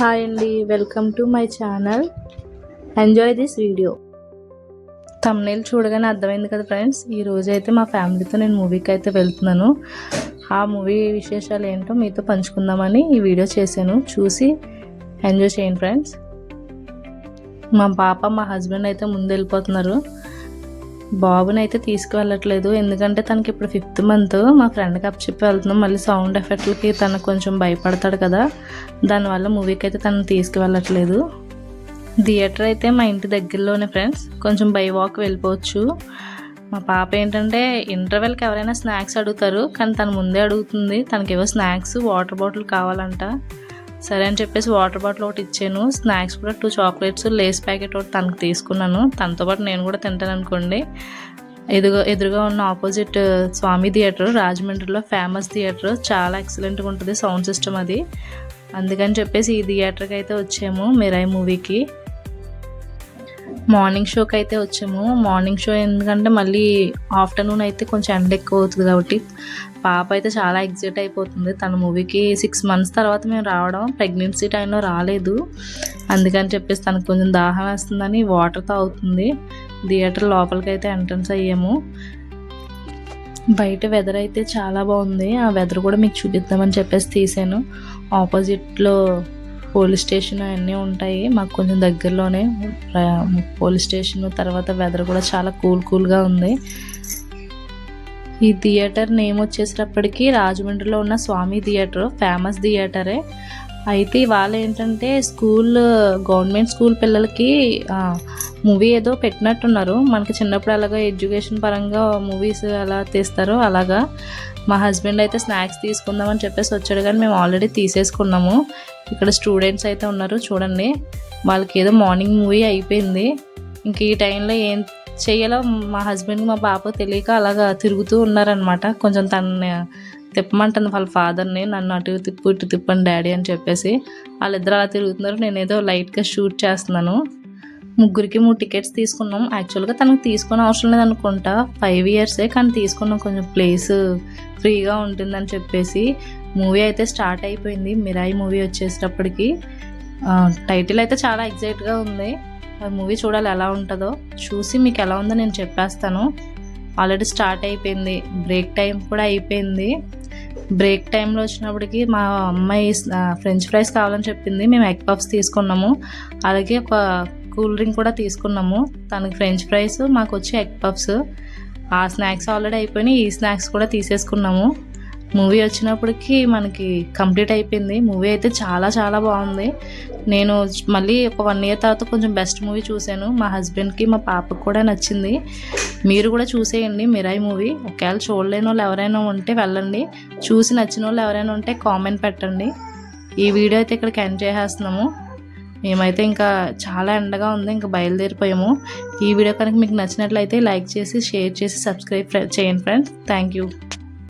Hi అండి, welcome to my channel. Enjoy this video. Thumbnail చూడగానే అర్థమైంది కదా ఫ్రెండ్స్, ఈరోజు అయితే మా ఫ్యామిలీతో నేను మూవీకి అయితే వెళ్తున్నాను. ఆ మూవీ విశేషాలు ఏంటో మీతో పంచుకుందామని ఈ వీడియో చేశాను. చూసి ఎంజాయ్ చేయండి ఫ్రెండ్స్. మా పాప మా హస్బెండ్ అయితే ముందు వెళ్ళిపోతున్నారు. బాబుని అయితే తీసుకువెళ్ళట్లేదు, ఎందుకంటే తనకి ఇప్పుడు 5th మంత్. మా ఫ్రెండ్కి అప్పచెప్పి వెళ్తున్నాం. మళ్ళీ సౌండ్ ఎఫెక్ట్లకి తను కొంచెం భయపడతాడు కదా, దానివల్ల మూవీకి అయితే తను తీసుకువెళ్ళట్లేదు. థియేటర్ అయితే మా ఇంటి దగ్గరలోనే ఫ్రెండ్స్, కొంచెం బై వాక్ వెళ్ళిపోవచ్చు. మా పాప ఏంటంటే ఇంటర్వెల్కి ఎవరైనా స్నాక్స్ అడుగుతారు, కానీ తను ముందే అడుగుతుంది. తనకేవో స్నాక్స్, వాటర్ బాటిల్ కావాలంట. సరే అని చెప్పేసి వాటర్ బాటిల్ ఒకటి ఇచ్చాను, స్నాక్స్ కూడా 2 చాక్లెట్స్, లేస్ ప్యాకెట్ ఒకటి తనకు తీసుకున్నాను. తనతో పాటు నేను కూడా తింటాను అనుకోండి. ఎదురుగా ఉన్న ఆపోజిట్ స్వామి థియేటర్, రాజమండ్రిలో ఫేమస్ థియేటర్, చాలా ఎక్సలెంట్గా ఉంటుంది సౌండ్ సిస్టమ్ అది. అందుకని చెప్పేసి ఈ థియేటర్కి అయితే వచ్చాము మిరాయి మూవీకి. మార్నింగ్ షోకి అయితే వచ్చాము. మార్నింగ్ షో ఎందుకంటే మళ్ళీ ఆఫ్టర్నూన్ అయితే కొంచెం ఎండ ఎక్కువ అవుతుంది కాబట్టి పాప అయితే చాలా ఎగ్జైట్ అయిపోతుంది. తన మూవీకి 6 months తర్వాత మేము రావడం, ప్రెగ్నెన్సీ టైంలో రాలేదు. అందుకని చెప్పేసి తనకు కొంచెం దాహం వేస్తుందని వాటర్ తాగుతుంది. థియేటర్ లోపలికి అయితే ఎంట్రన్స్ అయ్యాము. బయట వెదర్ అయితే చాలా బాగుంది. ఆ వెదర్ కూడా మీకు చూపిద్దామని చెప్పేసి తీసాను. ఆపోజిట్లో పోలీస్ స్టేషన్ అవన్నీ ఉంటాయి, మాకు కొంచెం దగ్గరలోనే పోలీస్ స్టేషన్. తర్వాత వెదర్ కూడా చాలా కూల్గా ఉంది. ఈ థియేటర్ నేమ్ వచ్చేసేటప్పటికి రాజమండ్రిలో ఉన్న స్వామి థియేటర్, ఫేమస్ థియేటరే. అయితే ఇవాళ ఏంటంటే గవర్నమెంట్ స్కూల్ పిల్లలకి మూవీ ఏదో పెట్టినట్టున్నారు. మనకి చిన్నప్పుడు అలాగా ఎడ్యుకేషన్ పరంగా మూవీస్ ఎలా తీస్తారో అలాగా. మా హస్బెండ్ అయితే స్నాక్స్ తీసుకుందామని చెప్పేసి వచ్చాడు, కానీ మేము ఆల్రెడీ తీసేసుకున్నాము. ఇక్కడ స్టూడెంట్స్ అయితే ఉన్నారు చూడండి, వాళ్ళకి ఏదో మార్నింగ్ మూవీ అయిపోయింది. ఇంక ఈ టైంలో ఏం చెయ్యాలో మా హస్బెండ్ మా పాప తెలియక అలాగా తిరుగుతూ ఉన్నారనమాట. కొంచెం తనని తిప్పమంటుంది వాళ్ళ ఫాదర్ని, నన్ను అటు ఇటు తిప్పండి డాడీ అని చెప్పేసి. వాళ్ళిద్దరు అలా తిరుగుతున్నారు, నేనేదో లైట్గా షూట్ చేస్తున్నాను. ముగ్గురికి 3 టికెట్స్ తీసుకున్నాం. యాక్చువల్గా తనకు తీసుకునే అవసరం లేదనుకుంటా, 5 years, కానీ తీసుకున్నాం, కొంచెం ప్లేస్ ఫ్రీగా ఉంటుందని చెప్పేసి. మూవీ అయితే స్టార్ట్ అయిపోయింది. మిరాయి మూవీ వచ్చేటప్పటికి టైటిల్ అయితే చాలా ఎగ్జైట్గా ఉంది. మూవీ చూడాలి ఎలా ఉంటుందో. చూసి మీకు ఎలా ఉందో నేను చెప్పేస్తాను. ఆల్రెడీ స్టార్ట్ అయిపోయింది, బ్రేక్ టైం కూడా అయిపోయింది. బ్రేక్ టైంలో వచ్చినప్పటికి మా అమ్మాయి ఫ్రెంచ్ ఫ్రైస్ కావాలని చెప్పింది. మేము ఎగ్ పఫ్స్ తీసుకున్నాము, అలాగే ఒక కూల్ డ్రింక్ కూడా తీసుకున్నాము. తనకి ఫ్రెంచ్ ఫ్రైస్, మాకు వచ్చి ఎగ్ పఫ్స్. ఆ స్నాక్స్ ఆల్రెడీ అయిపోయినాయి, ఈ స్నాక్స్ కూడా తీసేసుకున్నాము. మూవీ వచ్చినప్పటికి మనకి కంప్లీట్ అయిపోయింది. మూవీ అయితే చాలా చాలా బాగుంది. నేను మళ్ళీ ఒక 1 year తర్వాత కొంచెం బెస్ట్ మూవీ చూశాను. మా హస్బెండ్కి మా పాపకు కూడా నచ్చింది. మీరు కూడా చూసేయండి మిరాయి మూవీ. ఒకవేళ చూడలేని వాళ్ళు ఎవరైనా ఉంటే వెళ్ళండి, చూసి నచ్చిన వాళ్ళు ఎవరైనా ఉంటే కామెంట్ పెట్టండి. ఈ వీడియో అయితే ఇక్కడికి ఎండ్ చేసేస్తున్నాము. మేమైతే ఇంకా చాలా ఎండగా ఉంది, ఇంకా బయలుదేరిపోయాము. ఈ వీడియో కనుక మీకు నచ్చినట్లయితే లైక్ చేసి, షేర్ చేసి, సబ్స్క్రైబ్ చేయండి ఫ్రెండ్స్. Thank you.